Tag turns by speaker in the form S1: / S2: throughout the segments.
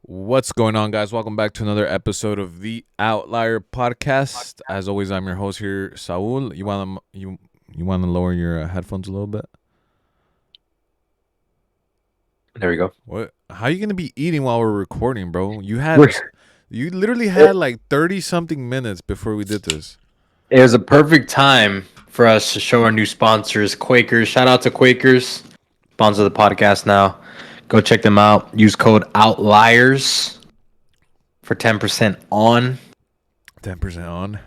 S1: What's going on, guys? Welcome back to another episode of the Outlier podcast. As always, I'm your host here, Saul. You want to lower your headphones a little bit?
S2: There we go.
S1: What? How you gonna be eating while we're recording, bro?
S2: We're,
S1: You literally had like 30 something minutes before we did this.
S2: it was a perfect time for us to show our new sponsors, Quakers. Shout out to Quakers, sponsor the podcast now. Go check them out. Use code Outliers for 10% on
S1: 10% on.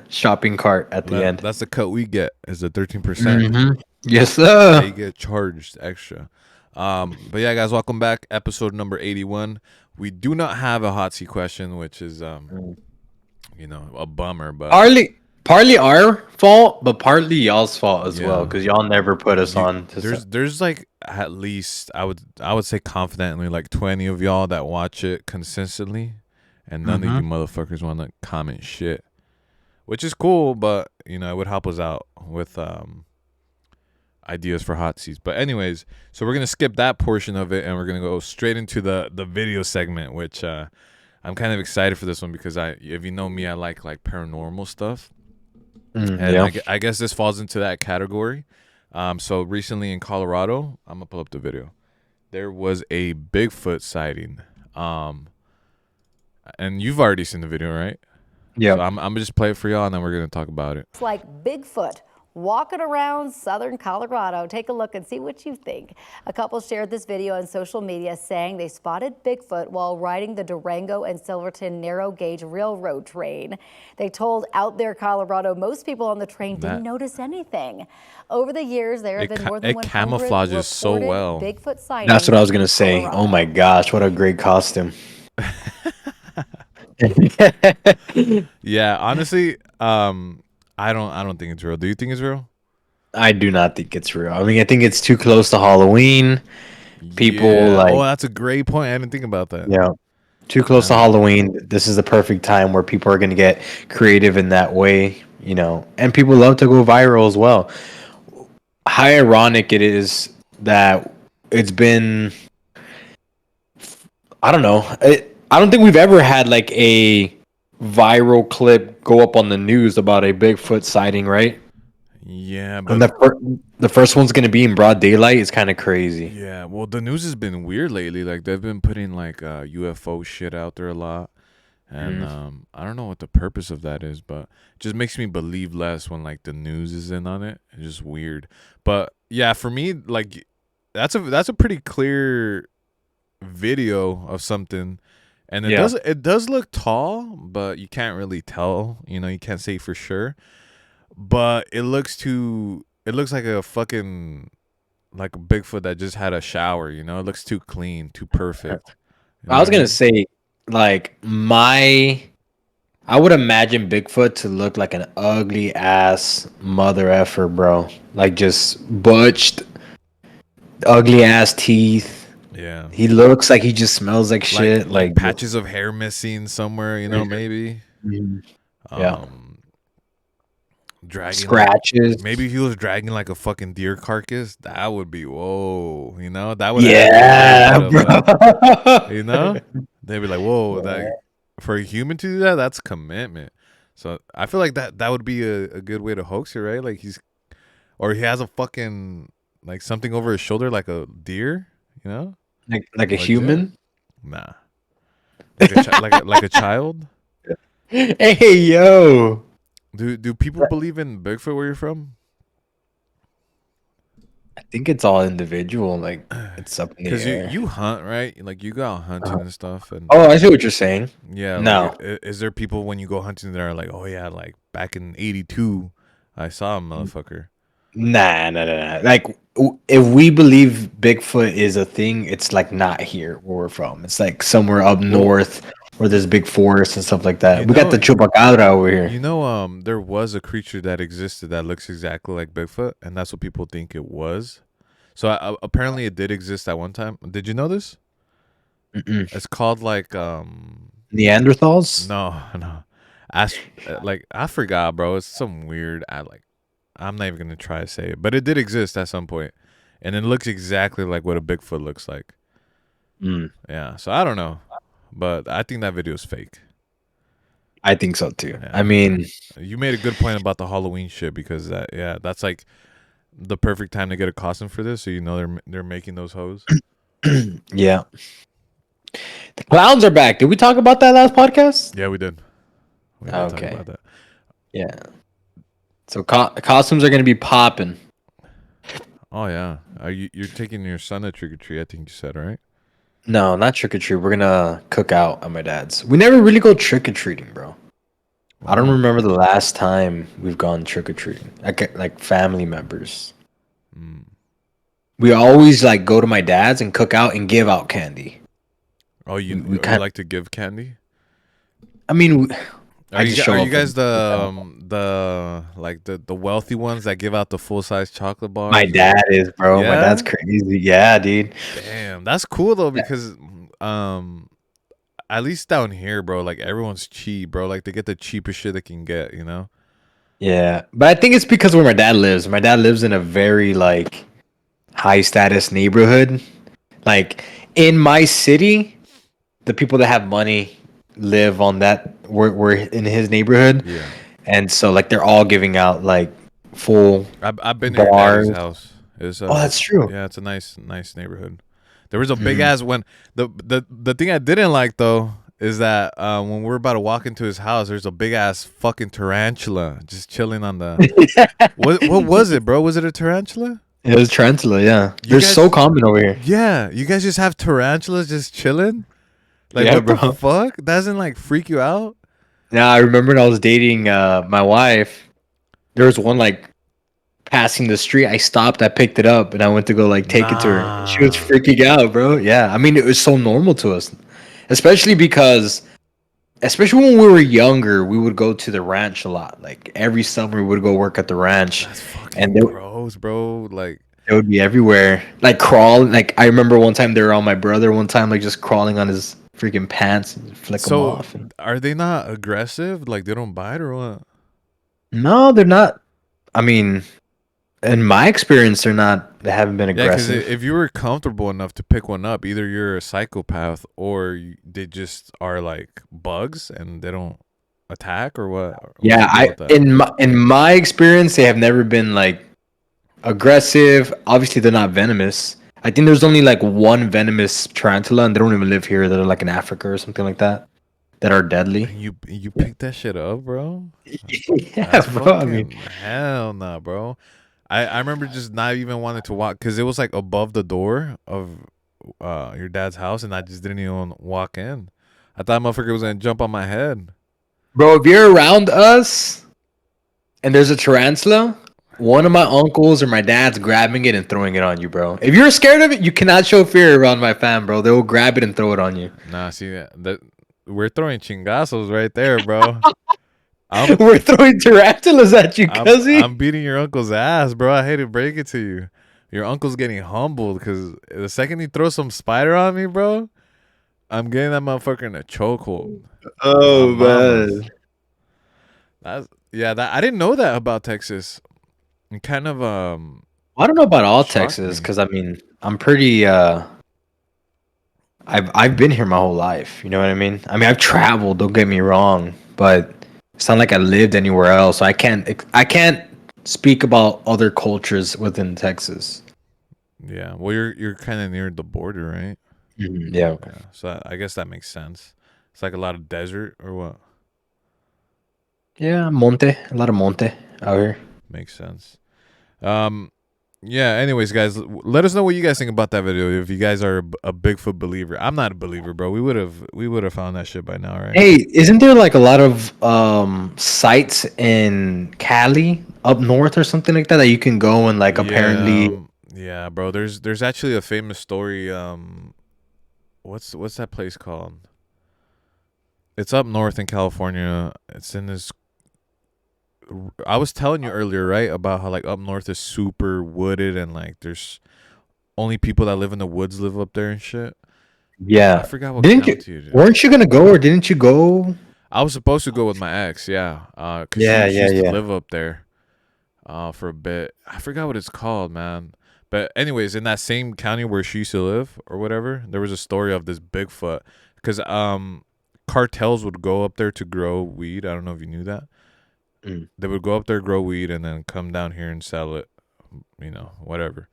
S2: shopping cart at the end.
S1: That's the cut we get. Is the 13%.
S2: Yes,
S1: They
S2: sir.
S1: get charged extra. But yeah, guys, welcome back. Episode number 81. We do not have a hot seat question, which is a bummer. But
S2: Partly our fault, but partly y'all's fault as well,
S1: yeah,
S2: because y'all never put us on.
S1: there's like at least I would say confidently like 20 of y'all that watch it consistently, and none of you motherfuckers want to comment shit, which is cool. But it would help us out with ideas for hot seats. But anyways, so we're gonna skip that portion of it, and we're gonna go straight into the video segment, which I'm kind of excited for this one because if you know me, I like paranormal stuff. And
S2: Yeah.
S1: I guess this falls into that category. So recently in Colorado, I'm gonna pull up the video. There was a Bigfoot sighting. And you've already seen the video, right?
S2: Yeah.
S1: So I'm gonna just play it for y'all, and then we're gonna talk about it.
S3: It's like Bigfoot walking around southern Colorado. Take a look and see what you think. A couple shared this video on social media saying they spotted Bigfoot while riding the Durango and Silverton narrow gauge railroad train. They told Out There Colorado most people on the train didn't notice anything. Over the years, there have been more than 100
S1: camouflages so
S3: reported
S1: well.
S3: Bigfoot sightings.
S2: That's what I was going to say.
S3: Colorado.
S2: Oh my gosh, what a great costume.
S1: Yeah, honestly, I don't think it's real. Do you think it's real?
S2: I do not think it's real. I mean, I think it's too close to Halloween. People
S1: Oh, that's a great point. I didn't think about that.
S2: too close to Halloween. This is the perfect time where people are going to get creative in that way, and people love to go viral as well. How ironic it is that it's been, I don't know. I don't think we've ever had like a viral clip go up on the news about a Bigfoot sighting, right?
S1: Yeah,
S2: And
S1: but
S2: the first one's gonna be in broad daylight. It's kind of crazy.
S1: yeah, well, the news has been weird lately. Like they've been putting like UFO shit out there a lot, and I don't know what the purpose of that is, but it just makes me believe less when like the news is in on it. It's just weird. But yeah, for me, like that's a pretty clear video of something, and it does look tall, but you can't really tell. You can't say for sure, but it looks like a fucking like a Bigfoot that just had a shower. It looks too clean, too perfect. You know
S2: I
S1: what
S2: was
S1: I
S2: gonna
S1: mean?
S2: say, like I would imagine Bigfoot to look like an ugly ass mother effer, bro. Like just butched, ugly ass teeth.
S1: Yeah,
S2: He looks like he just smells like shit.
S1: like patches of hair missing somewhere. Maybe.
S2: Mhm. Yeah,
S1: Um, dragging
S2: scratches.
S1: maybe if he was dragging like a fucking deer carcass, that would be whoa. That would
S2: Yeah,
S1: add a little bit of
S2: bro.
S1: they'd be like, whoa, that for a human to do that, that's commitment. So I feel like that would be a good way to hoax it, right? Like he has a fucking like something over his shoulder like a deer,
S2: like a
S1: Legit?
S2: human.
S1: Nah, like a child.
S2: Hey yo.
S1: Do people believe in Bigfoot where you're from?
S2: I think it's all individual. Like it's up in the
S1: Because
S2: air.
S1: you hunt, right? Like you go out hunting and stuff, and
S2: Oh, I see what you're saying.
S1: yeah,
S2: No.
S1: like is there people when you go hunting that are like, oh yeah, like back in '82, I saw a motherfucker.
S2: Nah. Like, if we believe Bigfoot is a thing, it's like not here where we're from. It's like somewhere up north where there's big forests and stuff like that.
S1: You
S2: We got
S1: know,
S2: the chupacabra over here.
S1: there was a creature that existed that looks exactly like Bigfoot, and that's what people think it was. So apparently, it did exist at one time. Did you know this?
S2: Mm-mm.
S1: It's called like
S2: Neanderthals?
S1: no, like I forgot, bro. It's some weird. I'm not even gonna try to say it, but it did exist at some point, and it looks exactly like what a Bigfoot looks like.
S2: Mm,
S1: Yeah, so I don't know, but I think that video is fake.
S2: I think so too.
S1: Yeah,
S2: I mean,
S1: you made a good point about the Halloween shit because that's like the perfect time to get a costume for this. So you know they're making those hoes.
S2: yeah. The clowns are back. Did we talk about that last podcast?
S1: Yeah, we did. We did talk
S2: Okay.
S1: about that.
S2: Yeah. So costumes are gonna be popping.
S1: Oh yeah, you're taking your son to trick or treat? I think you said, right?
S2: No, not trick or treat. We're gonna cook out at my dad's. We never really go trick or treating, bro. I don't
S1: Wow.
S2: remember the last time we've gone trick or treating. Like family members.
S1: Mm.
S2: We always like go to my dad's and cook out and give out candy.
S1: Oh,
S2: We
S1: you
S2: kind.
S1: like to give candy?
S2: I mean,
S1: Are
S2: I just
S1: are
S2: show
S1: you
S2: up
S1: guys
S2: and
S1: the like the wealthy ones that give out the full size chocolate
S2: my
S1: bars?
S2: dad is, bro. My dad's
S1: Yeah.
S2: crazy. Yeah, dude.
S1: Damn, that's cool though because um at least down here, bro, like everyone's cheap, bro. Like they get the cheapest shit they can get, you know?
S2: Yeah, but I think it's because where my dad lives. My dad lives in a very like high status neighborhood. Like in my city, the people that have money live on that. We're in his neighborhood,
S1: Yeah.
S2: and so like they're all giving out like full
S1: I've been to your daddy's
S2: bars.
S1: house. It's
S2: Oh, that's true.
S1: yeah, it's a nice neighborhood. There was a big
S2: Mhm.
S1: ass when the thing I didn't like though is that when we're about to walk into his house, there's a big ass fucking tarantula just chilling on the. What was it, bro? Was it a tarantula?
S2: It was tarantula. Yeah,
S1: You
S2: they're so
S1: guys,
S2: common over here.
S1: yeah, you guys just have tarantulas just chilling. Like
S2: Yeah,
S1: what the
S2: bro.
S1: fuck? Doesn't like freak you out?
S2: Yeah, I remember when I was dating my wife. There was one like passing the street. I stopped, I picked it up, and I went to go like take it to her. She was
S1: Nah.
S2: freaking out, bro. Yeah, I mean it was so normal to us, especially because, especially when we were younger, we would go to the ranch a lot. Like every summer, we would go work at the ranch,
S1: That's
S2: and
S1: fucking gross, bro. Like,
S2: they would be everywhere, like crawl. Like I remember one time they were on my brother. One time, like just crawling on his freaking pants and flick them
S1: so
S2: off. And,
S1: are they not aggressive? Like they don't bite or what?
S2: no, they're not. I mean, in my experience, they're not. They haven't been
S1: Yeah, because
S2: aggressive.
S1: if you were comfortable enough to pick one up, either you're a psychopath or they just are like bugs and they don't attack or what? What's
S2: Yeah,
S1: the deal
S2: I
S1: with that?
S2: in my experience, they have never been like aggressive. Obviously, they're not venomous. I think there's only like one venomous tarantula, and they don't even live here. They're like in Africa or something like that, that are deadly.
S1: And you picked that shit up, bro?
S2: Yeah,
S1: That's
S2: bro. I mean,
S1: fucking hell nah, bro. I remember just not even wanting to walk because it was like above the door of your dad's house, and I just didn't even walk in. I thought motherfucker was gonna jump on my head.
S2: bro, if you're around us and there's a tarantula, one of my uncles or my dad's grabbing it and throwing it on you, bro. If you're scared of it, you cannot show fear around my fam, bro. They will grab it and throw it on you.
S1: Nah, see that we're throwing chingazos right there, bro. I'm
S2: We're throwing tarantulas at you, cuzzy.
S1: I'm beating your uncle's ass, bro. I hate to break it to you. Your uncle's getting humbled because the second he throws some spider on me, bro, I'm getting that motherfucker in a chokehold. My
S2: Oh
S1: mama's.
S2: man.
S1: That's yeah. That I didn't know that about Texas. It kind of
S2: I don't know about all
S1: shocked
S2: Texas
S1: me.
S2: because I mean I'm pretty I've been here my whole life, you know what I mean? I mean I've traveled, don't get me wrong, but it's not like I lived anywhere else. So I can't speak about other cultures within Texas.
S1: Yeah. Well, you're kind of near the border, right?
S2: Yeah.
S1: Yeah. So I guess that makes sense. It's like a lot of desert or what?
S2: Yeah, monte, a lot of monte out here.
S1: Makes sense. Um, yeah. Anyways, guys, let us know what you guys think about that video. If you guys are a Bigfoot believer, I'm not a believer, bro. We would have found that shit by now, right?
S2: Hey, isn't there like a lot of sites in Cali up north or something like that that you can go and like
S1: Yeah.
S2: apparently.
S1: Yeah, bro. There's actually a famous story. What's that place called? It's up north in California. It's in this. I was telling you earlier, right, about how like up north is super wooded and like there's only people that live in the woods live up there and shit. I
S2: Yeah.
S1: forgot what
S2: Didn't you
S1: county it is.
S2: weren't you gonna go or didn't you go?
S1: I was supposed to go with my ex, yeah, cause
S2: Yeah,
S1: she
S2: yeah,
S1: used to
S2: yeah.
S1: live up there, for a bit. I forgot what it's called, man. But anyways, in that same county where she used to live or whatever, there was a story of this Bigfoot because cartels would go up there to grow weed. I don't know if you knew that. They would go up there, grow weed, and then come down here and sell it, whatever.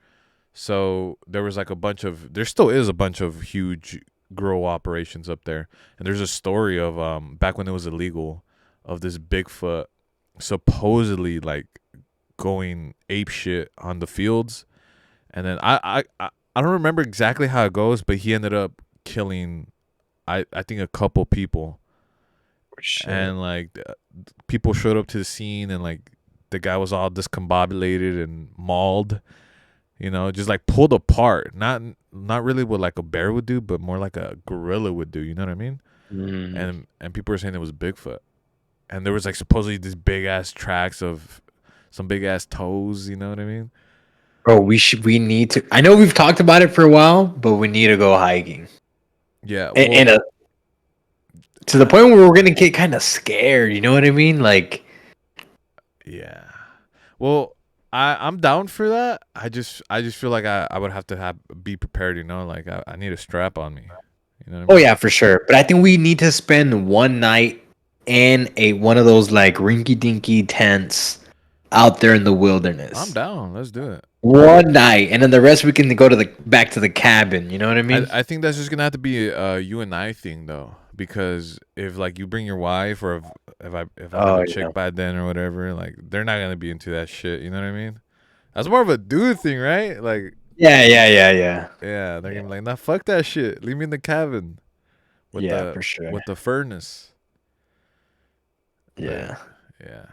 S1: So there was like there still is a bunch of huge grow operations up there. And there's a story of back when it was illegal, of this Bigfoot supposedly like going ape shit on the fields. And then I don't remember exactly how it goes, but he ended up killing I think a couple people.
S2: Shit.
S1: And like people showed up to the scene, and like the guy was all discombobulated and mauled, just like pulled apart. Not really what like a bear would do, but more like a gorilla would do. You know what I mean? And people were saying it was Bigfoot, and there was like supposedly this big ass tracks of some big ass toes. You know what I mean?
S2: Bro, we need to. I know we've talked about it for a while, but we need to go hiking.
S1: Yeah,
S2: to the point where we're gonna get kind of scared. You know what I mean? Like,
S1: yeah. Well, I'm down for that. I just feel like I would have to be prepared. Like I need a strap on me. You know what I mean?
S2: oh yeah, for sure. But I think we need to spend one night in one of those like rinky dinky tents out there in the wilderness.
S1: I'm down. Let's do it.
S2: One night, and then the rest we can go to back to the cabin. You know what I mean?
S1: I think that's just gonna have to be a you and I thing though, because if like you bring your wife, or if I have a chick by then or whatever, like they're not gonna be into that shit. You know what I mean? That's more of a dude thing, right? Like
S2: yeah.
S1: Yeah, they're gonna be like, nah, fuck that shit. Leave me in the cabin.
S2: For sure.
S1: With the furnace.
S2: Yeah.
S1: But, yeah.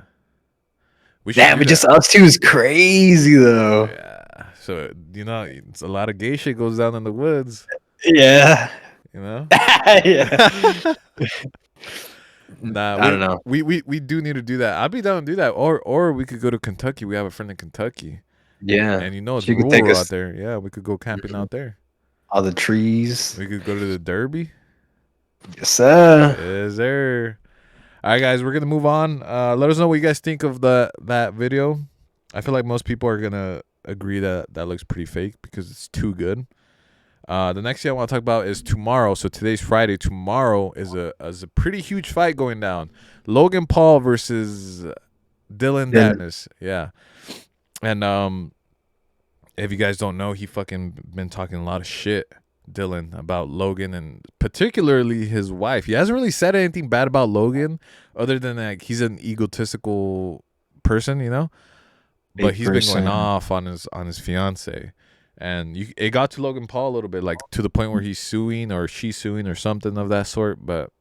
S2: Damn, but just us two is crazy though.
S1: Yeah. So it's a lot of gay shit goes down in the woods.
S2: Yeah.
S1: Yeah. Nah,
S2: I don't know.
S1: We do need to do that. I'd be down to do that. Or we could go to Kentucky. We have a friend in Kentucky.
S2: Yeah.
S1: And it's rural out there. Yeah, we could go camping out there.
S2: All the trees.
S1: We could go to the Derby.
S2: Yes, sir.
S1: Yes, sir. All right, guys, we're gonna move on. Let us know what you guys think of that video. I feel like most people are gonna agree that looks pretty fake because it's too good. The next thing I want to talk about is tomorrow. So today's Friday. Tomorrow is a pretty huge fight going down. Logan Paul versus Dillon Danis. Yeah. And if you guys don't know, he fucking been talking a lot of shit, Dillon, about Logan, and particularly his wife. He hasn't really said anything bad about Logan, other than like he's an egotistical person, but he's been going off on his fiance. And it got to Logan Paul a little bit, like to the point where he's suing or she's suing or something of that sort. But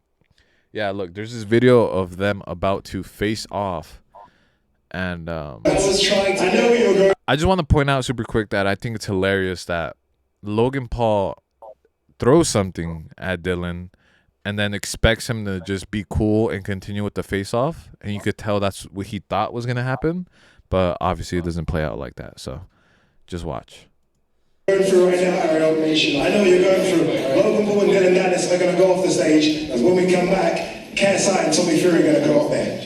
S1: yeah, look, there's this video of them about to face off. And I just want to point out super quick that I think it's hilarious that Logan Paul throws something at Dillon and then expects him to just be cool and continue with the face off. And you could tell that's what he thought was going to happen. But obviously it doesn't play out like that. So just watch.
S4: Going through right now, Ariel Nation. I know you're going through. Logan Paul and Dillon Danis are going to go off the stage, because when we come back, KSI and Tommy Fury are going to go up there.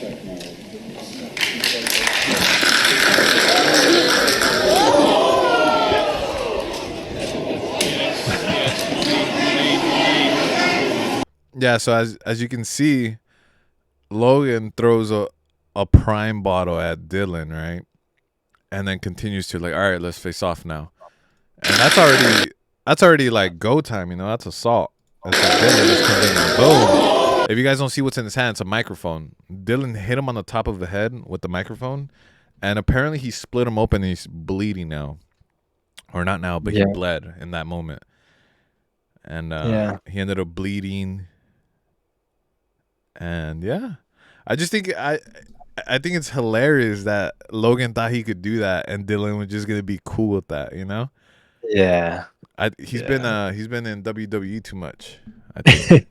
S1: Yeah, so as you can see, Logan throws a prime bottle at Dillon, right? And then continues to like, all right, let's face off now. And that's already like go time, that's assault. It's like Dillon just comes in and boom. If you guys don't see what's in his hand, it's a microphone. Dillon hit him on the top of the head with the microphone, and apparently he split him open and he's bleeding now. Or not now, but he bled in that moment. And he ended up bleeding. And yeah. I just think I think it's hilarious that Logan thought he could do that and Dillon was just gonna be cool with that,
S2: Yeah.
S1: He's been in WWE too much. I think.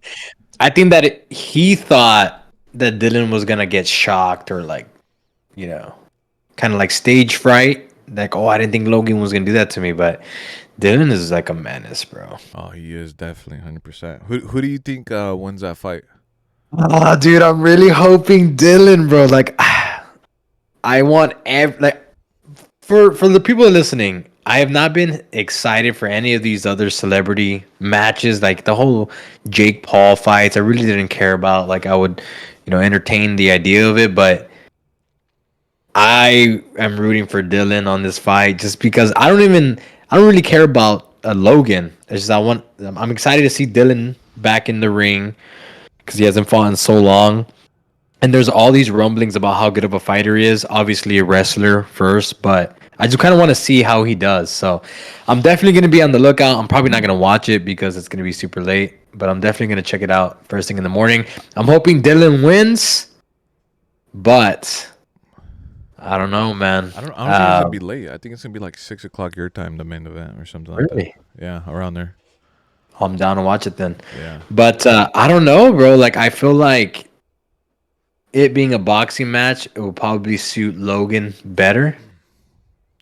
S2: I think that he thought that Dillon was gonna get shocked or like, kind of like stage fright. Like, I didn't think Logan was gonna do that to me, but Dillon is like a menace, bro.
S1: Oh, he is definitely 100%. Who do you think wins that fight?
S2: Oh, dude, I'm really hoping Dillon, bro. Like, I want for the people listening, I have not been excited for any of these other celebrity matches, like the whole Jake Paul fights. I really didn't care about. Like I would, entertain the idea of it, but I am rooting for Dillon on this fight just because I don't really care about Logan. It's just I'm excited to see Dillon back in the ring because he hasn't fought in so long. And there's all these rumblings about how good of a fighter he is. Obviously a wrestler first, but I just kind of want to see how he does. So I'm definitely going to be on the lookout. I'm probably not going to watch it because it's going to be super late, but I'm definitely going to check it out first thing in the morning. I'm hoping Dillon wins, but I don't know, man.
S1: I don't think it's gonna be late. I think it's gonna be like 6 o'clock your time, the main event or something like
S2: Really?
S1: that. Yeah, around there.
S2: I'm down to watch it then.
S1: Yeah.
S2: But I don't know, bro. Like I feel like it being a boxing match, it will probably suit Logan better.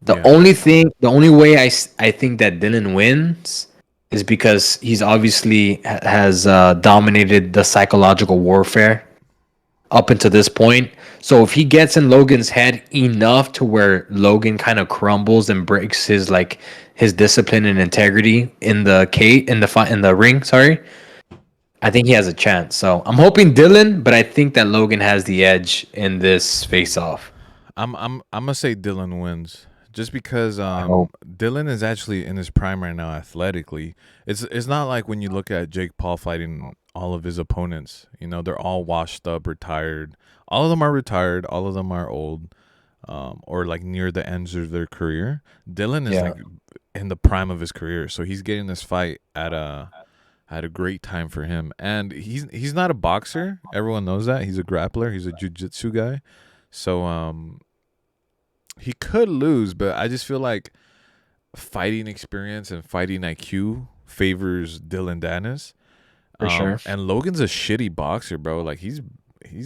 S2: The
S1: Yeah.
S2: only way I think that Dillon wins is because he's obviously has dominated the psychological warfare up until this point. So if he gets in Logan's head enough to where Logan kind of crumbles and breaks his discipline and integrity in the ring, sorry, I think he has a chance. So I'm hoping Dillon, but I think that Logan has the edge in this face off.
S1: I'm gonna say Dillon wins just because
S2: hope.
S1: Dillon is actually in his prime right now athletically. It's not like when you look at Jake Paul fighting all of his opponents. They're all washed up, retired. All of them are retired. All of them are old, or like near the ends of their career. Dillon is like in the prime of his career, so he's getting this fight at a great time for him. And he's not a boxer. Everyone knows that. He's a grappler. He's a jiu-jitsu guy. So he could lose, but I just feel like fighting experience and fighting IQ favors Dillon Danis.
S2: For sure.
S1: And Logan's a shitty boxer, bro. Like he's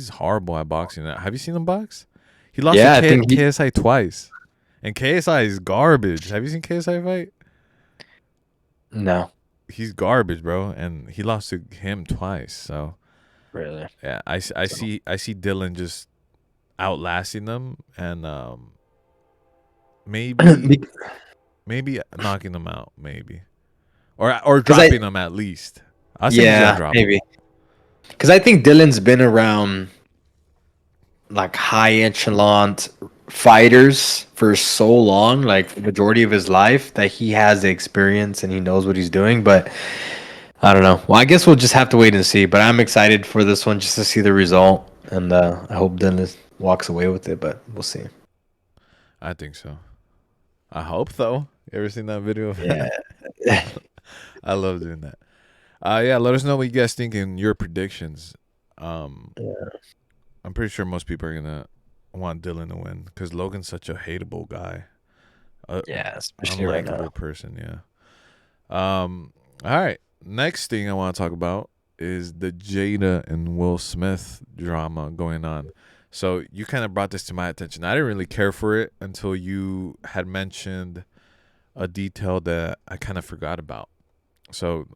S1: horrible at boxing. Have you seen him box? He lost
S2: Yeah,
S1: to
S2: I think
S1: KSI twice, and KSI is garbage. Have you seen KSI fight?
S2: No,
S1: He's garbage, bro, and he lost to him twice. So
S2: really.
S1: yeah, I see Dillon just outlasting them, and maybe knocking them out, maybe, or dropping them at least. I think he's gonna drop
S2: maybe. Because I think Dillon's been around like high echelon fighters for so long, like the majority of his life, that he has the experience and he knows what he's doing. But I don't know. Well, I guess we'll just have to wait and see. But I'm excited for this one just to see the result, and I hope Dillon walks away with it. But we'll see.
S1: I think so. I hope though. You ever seen that video of
S2: Yeah.
S1: I love doing that. Yeah, let us know what you guys think in your predictions. I'm pretty sure most people are gonna want Dillon to win because Logan's such a hateable guy.
S2: Yeah, especially right now.
S1: Unlikable person. Yeah. All right. Next thing I want to talk about is the Jada and Will Smith drama going on. So you kind of brought this to my attention. I didn't really care for it until you had mentioned a detail that I kind of forgot about. So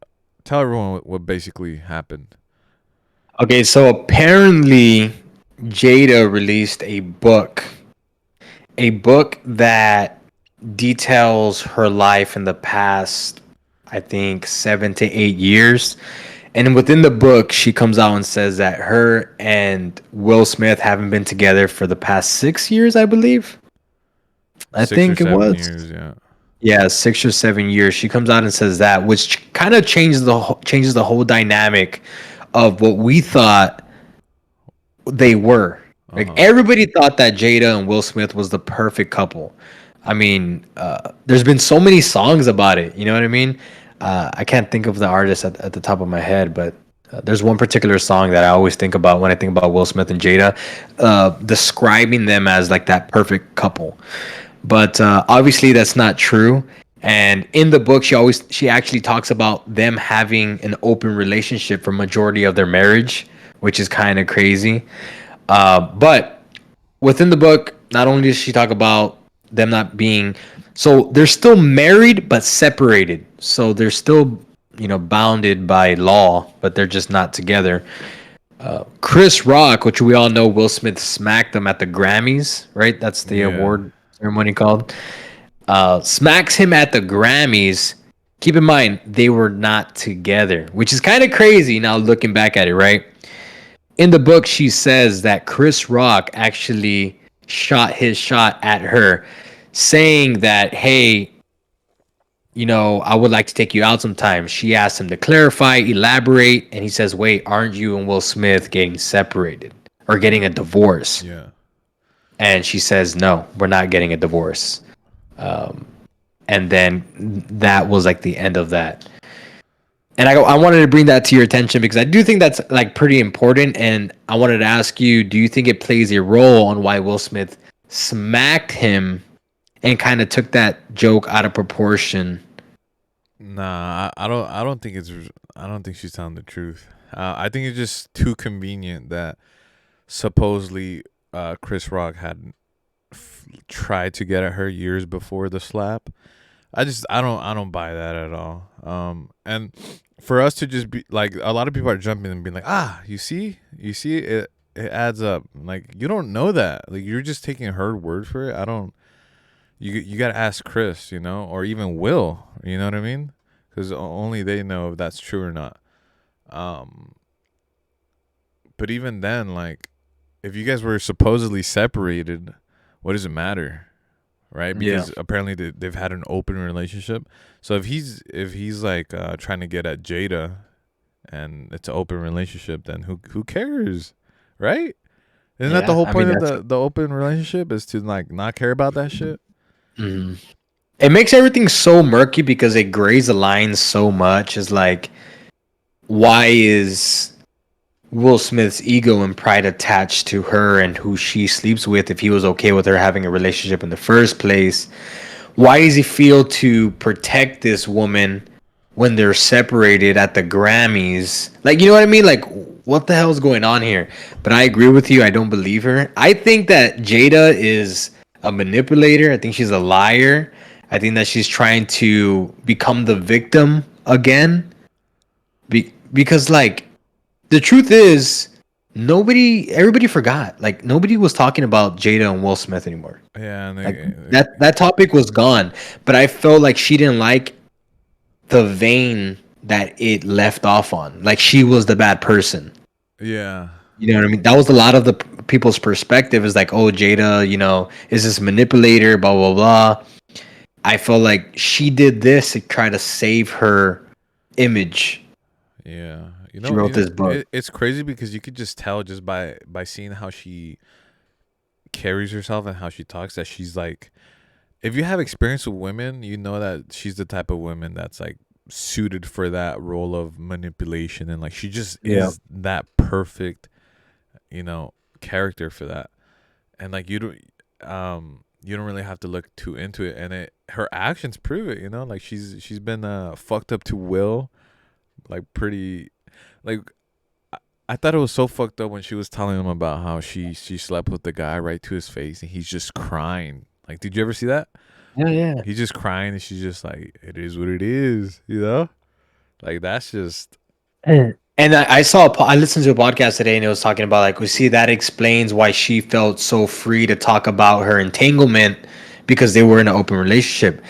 S1: tell everyone what basically happened.
S2: Okay, so apparently Jada released a book that details her life in the past, I think 7 to 8 years. And within the book, she comes out and says that her and Will Smith haven't been together for the past 6 years, I believe. I think it was.
S1: Years, yeah.
S2: Yeah, 6 or 7 years. She comes out and says that, which kind of changes the whole dynamic of what we thought they were. Like everybody thought that Jada and Will Smith was the perfect couple. I mean, there's been so many songs about it. You know what I mean? I can't think of the artist at the top of my head, but there's one particular song that I always think about when I think about Will Smith and Jada, describing them as like that perfect couple. But obviously that's not true. And in the book, she actually talks about them having an open relationship for majority of their marriage, which is kind of crazy. But within the book, not only does she talk about them not being, so they're still married but separated. So they're still, bounded by law, but they're just not together. Chris Rock, which we all know, Will Smith smacked them at the Grammys, right? That's the award ceremony called. smacks him at the Grammys. Keep in mind, they were not together, which is kind of crazy now looking back at it, right? In the book, she says that Chris Rock actually shot his shot at her, saying that, hey, I would like to take you out sometime. She asked him to clarify, elaborate, and he says, wait, aren't you and Will Smith getting separated or getting a divorce?
S1: Yeah.
S2: And she says, no, we're not getting a divorce. And then that was like the end of that. And I wanted to bring that to your attention because I do think that's like pretty important. And I wanted to ask you, do you think it plays a role on why Will Smith smacked him and kind of took that joke out of proportion?
S1: Nah, I don't think she's telling the truth. I think it's just too convenient that supposedly Chris Rock had tried to get at her years before the slap. I don't buy that at all. And for us to just be like, a lot of people are jumping and being like, you see it adds up. Like, you don't know that. Like, you're just taking her word for it. You got to ask Chris, or even Will, you know what I mean? Because only they know if that's true or not. But even then, like, if you guys were supposedly separated, what does it matter? Right? Because apparently they've had an open relationship. So if he's like trying to get at Jada and it's an open relationship, then who cares? Right? Isn't that the whole point of the open relationship, is to like not care about that shit?
S2: Mm-hmm. It makes everything so murky because it grays the lines so much. It's like, why is Will Smith's ego and pride attached to her and who she sleeps with if he was okay with her having a relationship in the first place? Why does he feel to protect this woman when they're separated at the Grammys? Like, you know what I mean? Like, what the hell's going on here? But I agree with you. I don't believe her. I think that Jada is a manipulator. I think she's a liar. I think that she's trying to become the victim again. Because, like, the truth is, everybody forgot. Like, nobody was talking about Jada and Will Smith anymore.
S1: Yeah, and
S2: that topic was gone. But I felt like she didn't like the vein that it left off on. Like, she was the bad person.
S1: Yeah.
S2: You know what I mean? That was a lot of the people's perspective, is like, oh, Jada, is this manipulator, blah, blah, blah. I felt like she did this to try to save her image.
S1: Yeah.
S2: She wrote this book.
S1: It's crazy because you could just tell just by seeing how she carries herself and how she talks that she's like, if you have experience with women, you know that she's the type of woman that's like suited for that role of manipulation, and like she just is that perfect, character for that. And like you don't really have to look too into it, and her actions prove it. Like she's been fucked up to Will, like pretty. Like, I thought it was so fucked up when she was telling him about how she slept with the guy right to his face, and he's just crying. Like, did you ever see that?
S2: Yeah.
S1: He's just crying, and she's just like, it is what it is, Like, that's just.
S2: And I listened to a podcast today, and it was talking about, like, we see that explains why she felt so free to talk about her entanglement, because they were in an open relationship.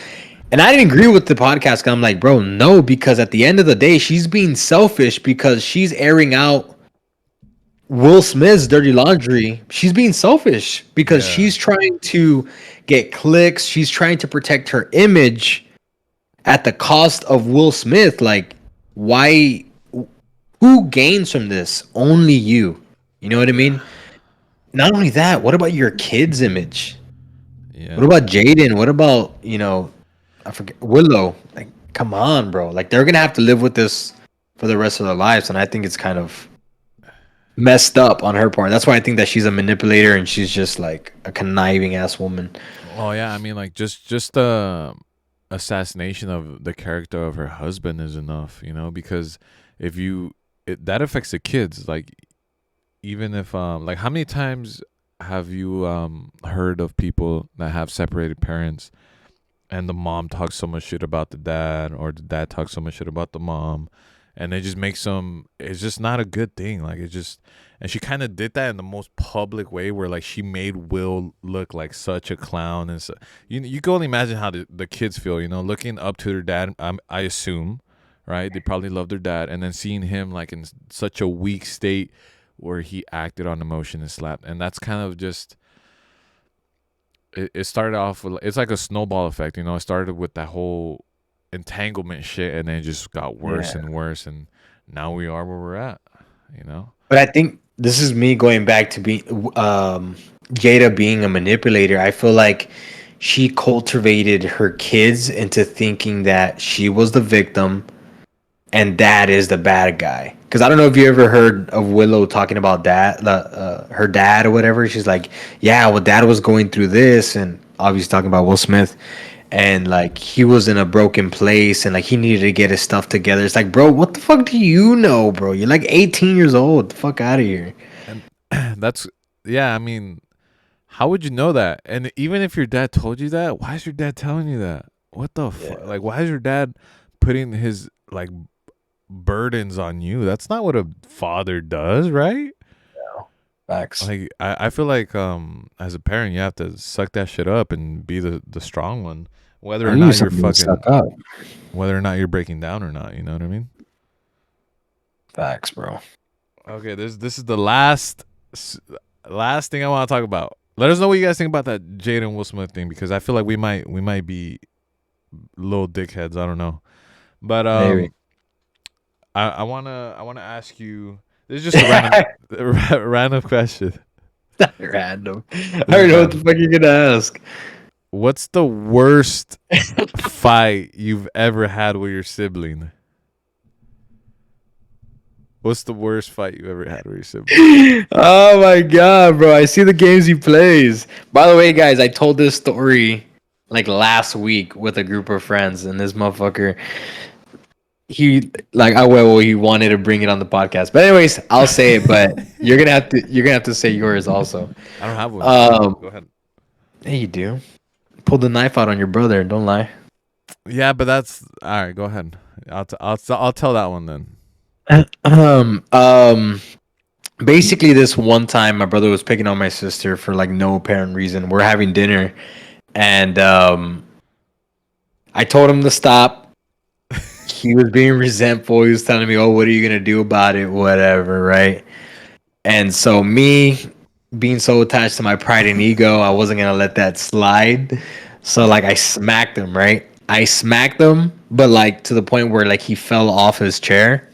S2: And I didn't agree with the podcast. I'm like, bro, no, because at the end of the day, she's being selfish because she's airing out Will Smith's dirty laundry. She's being selfish because she's trying to get clicks. She's trying to protect her image at the cost of Will Smith. Like, why? Who gains from this? Only you. You know what I mean? Not only that, what about your kid's image?
S1: Yeah.
S2: What about Jaden? What about, I forget, Willow? Like, come on, bro. Like, they're gonna have to live with this for the rest of their lives, and I think it's kind of messed up on her part. That's why I think that she's a manipulator and she's just like a conniving ass woman.
S1: Oh yeah, I mean, like just the assassination of the character of her husband is enough, because if that affects the kids. Like, even if like, how many times have you heard of people that have separated parents, and the mom talks so much shit about the dad, or the dad talks so much shit about the mom, and it just makes them. It's just not a good thing. Like it just, and she kind of did that in the most public way, where like she made Will look like such a clown, and so you can only imagine how the kids feel, looking up to their dad. I assume, right? They probably love their dad, and then seeing him like in such a weak state where he acted on emotion and slapped, and that's kind of just. It started off with, it's like a snowball effect, It started with that whole entanglement shit, and then it just got worse and worse, and now we are where we're at,
S2: But I think this is me going back to be Jada being a manipulator. I feel like she cultivated her kids into thinking that she was the victim and dad is the bad guy. Because I don't know if you ever heard of Willow talking about dad, her dad or whatever. She's like, yeah, well, dad was going through this, and obviously talking about Will Smith, and like he was in a broken place, and like he needed to get his stuff together. It's like, bro, what the fuck do you know, bro? You're like 18 years old. Get the fuck out of here.
S1: And that's, yeah, I mean, how would you know that? And even if your dad told you that, why is your dad telling you that? What the fuck? Like, why is your dad putting his like burdens on you? That's not what a father does, right?
S2: Facts.
S1: Like I feel like as a parent you have to suck that shit up and be the strong one, whether or not you're fucking whether or not you're breaking down or not, you know what I mean?
S2: Facts, bro.
S1: Okay, this is the last thing I want to talk about. Let us know what you guys think about that Jada and Will Smith thing, because I feel like we might be little dickheads, I don't know. But
S2: Maybe.
S1: I wanna ask you. This is just a random question.
S2: Random. I don't know what the fuck you're gonna ask.
S1: What's the worst fight you've ever had with your sibling? What's the worst fight you've ever had with your sibling?
S2: Oh my god, bro! I see the games he plays. By the way, guys, I told this story like last week with a group of friends, and this motherfucker. He he wanted to bring it on the podcast, but anyways, I'll say it. But you're gonna have to say yours also.
S1: I don't have one. Go ahead.
S2: Hey, you do. Pull the knife out on your brother. Don't lie.
S1: Yeah, but that's all right. Go ahead. I'll tell that one then.
S2: Basically, this one time, my brother was picking on my sister for like no apparent reason. We're having dinner, and I told him to stop. He was being resentful. He was telling me, "Oh, what are you gonna do about it? Whatever, right?" And so me being so attached to my pride and ego, I wasn't gonna let that slide. So like I smacked him, right? I smacked him, but like to the point where like he fell off his chair.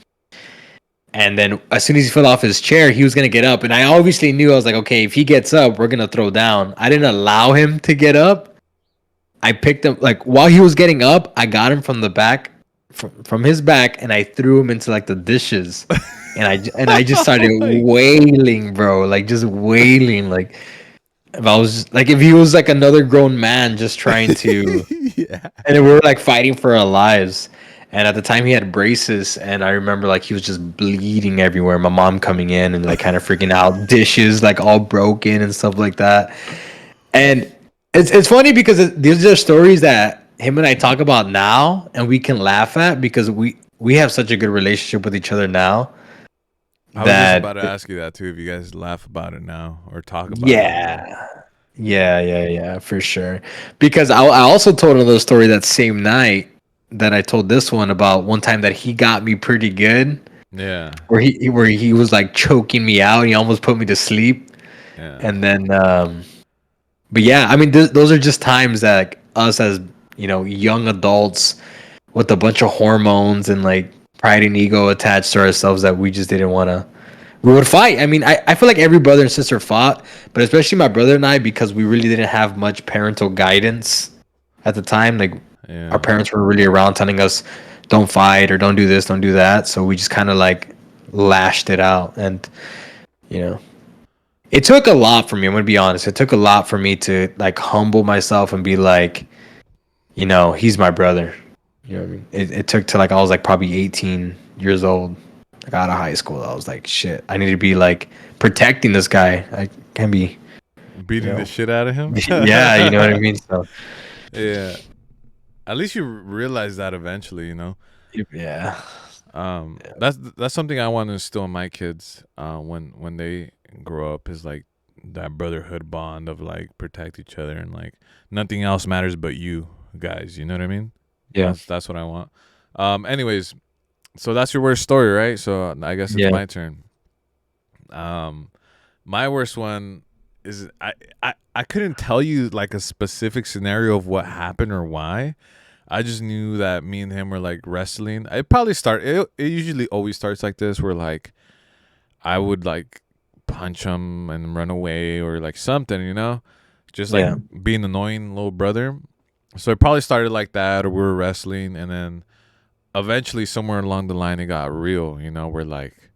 S2: And then as soon as he fell off his chair, he was gonna get up. And I obviously knew, I was like, okay, if he gets up, we're gonna throw down. I didn't allow him to get up. I picked him like while he was getting up, I got him from the back. From his back, and I threw him into like the dishes, and I just started wailing, bro, like just wailing, like if he was like another grown man just trying to,
S1: Yeah.
S2: and we were like fighting for our lives. And at the time he had braces, and I remember like he was just bleeding everywhere. My mom coming in and like kind of freaking out, dishes like all broken and stuff like that. And it's funny because these are stories that him and I talk about now, and we can laugh at because we have such a good relationship with each other now.
S1: I was just about to ask you that too, if you guys laugh about it now or talk about it.
S2: Yeah, for sure. Because I also told another story that same night that I told this one about one time that he got me pretty good.
S1: Yeah.
S2: Where he was like choking me out. He almost put me to sleep.
S1: Yeah.
S2: And then, but yeah, I mean, those are just times that like, us as young adults with a bunch of hormones and like pride and ego attached to ourselves that we just didn't want to. We would fight. I mean, I feel like every brother and sister fought, but especially my brother and I, because we really didn't have much parental guidance at the time. Like our parents were really around telling us, don't fight or don't do this, don't do that. So we just kind of like lashed it out. And, it took a lot for me. I'm going to be honest. It took a lot for me to like humble myself and be like, he's my brother. You know what I mean? It took till like I was like probably 18 years old. Like out of high school, I was like, shit, I need to be like protecting this guy. I can't be
S1: beating the shit out of him.
S2: Yeah, you know what I mean? So
S1: yeah. At least you realize that eventually,
S2: Yeah.
S1: That's something I want to instill in my kids when they grow up, is like that brotherhood bond of like protect each other, and like nothing else matters but you guys. You know what I mean?
S2: Yeah.
S1: That's what I want. Anyways, so that's your worst story, right? So I guess it's
S2: Yeah.
S1: my turn. My worst one is I couldn't tell you like a specific scenario of what happened or why. I just knew that me and him were like wrestling. It usually always starts like this, where like I would like punch him and run away or like something, just like
S2: Yeah.
S1: being annoying little brother. So it probably started like that, or we were wrestling, and then eventually somewhere along the line it got real, where like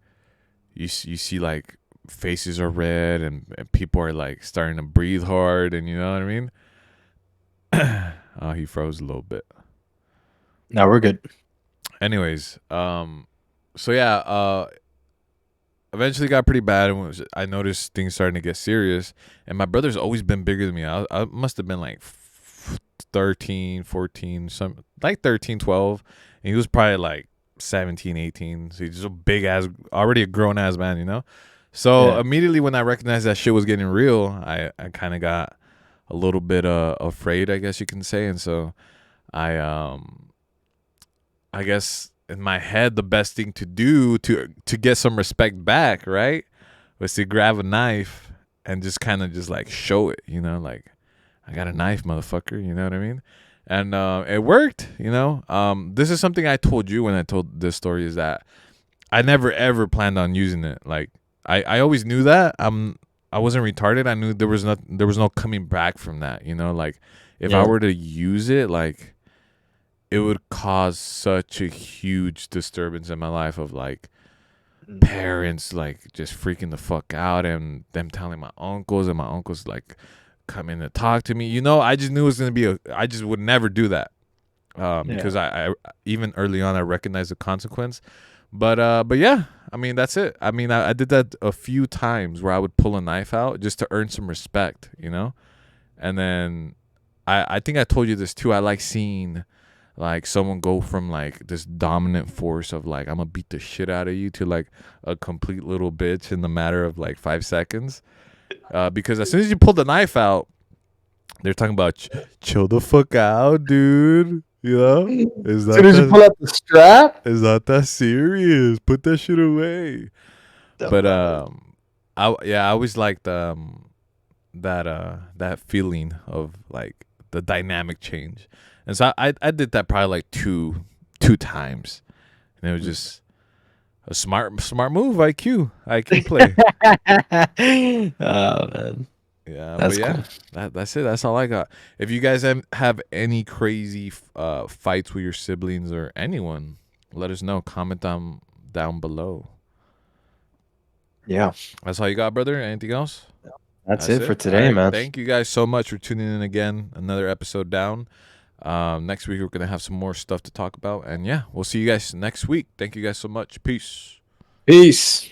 S1: you see like faces are red, and people are like starting to breathe hard, and you know what I mean. Oh, he froze a little bit.
S2: No, we're good.
S1: Anyways, so yeah, eventually got pretty bad, and I noticed things starting to get serious, and my brother's always been bigger than me. I must have been like 13, 14, some like 13, 12, and he was probably like 17, 18. So he's just a big ass, already a grown ass man. So
S2: Yeah.
S1: immediately when I recognized that shit was getting real, I kind of got a little bit afraid, I guess you can say. And so I guess in my head the best thing to do to get some respect back, right, was to grab a knife and just kind of just like show it, like I got a knife, motherfucker, you know what I mean? And it worked. This is something I told you when I told this story, is that I never ever planned on using it. Like I always knew that I wasn't retarded. I knew there was no coming back from that. Like if I
S2: Yeah.
S1: were to use it, like it would cause such a huge disturbance in my life of like parents like just freaking the fuck out, and them telling my uncles, and my uncles like come in to talk to me. I just knew it was gonna be I just would never do that, because I even early on I recognized the consequence. But yeah, I mean that's it. I mean I did that a few times where I would pull a knife out just to earn some respect, and then I think I told you this too. I like seeing like someone go from like this dominant force of like I'm gonna beat the shit out of you to like a complete little bitch in the matter of like 5 seconds. Because as soon as you pull the knife out, they're talking about chill the fuck out, dude. Is
S2: As soon as you pull out the strap.
S1: is not that serious. Put that shit away. But I always liked that feeling of like the dynamic change, and so I did that probably like two times, and it was just a smart move. IQ play.
S2: Oh man.
S1: Yeah,
S2: That's
S1: but yeah,
S2: cool.
S1: that's it. That's all I got. If you guys have any crazy fights with your siblings or anyone, let us know. Comment down below.
S2: Yeah.
S1: That's all you got, brother. Anything else?
S2: That's it for
S1: All
S2: today,
S1: right.
S2: man.
S1: Thank you guys so much for tuning in again. Another episode down. Next week we're gonna have some more stuff to talk about, and yeah, we'll see you guys next week. Thank you guys so much. Peace.
S2: Peace.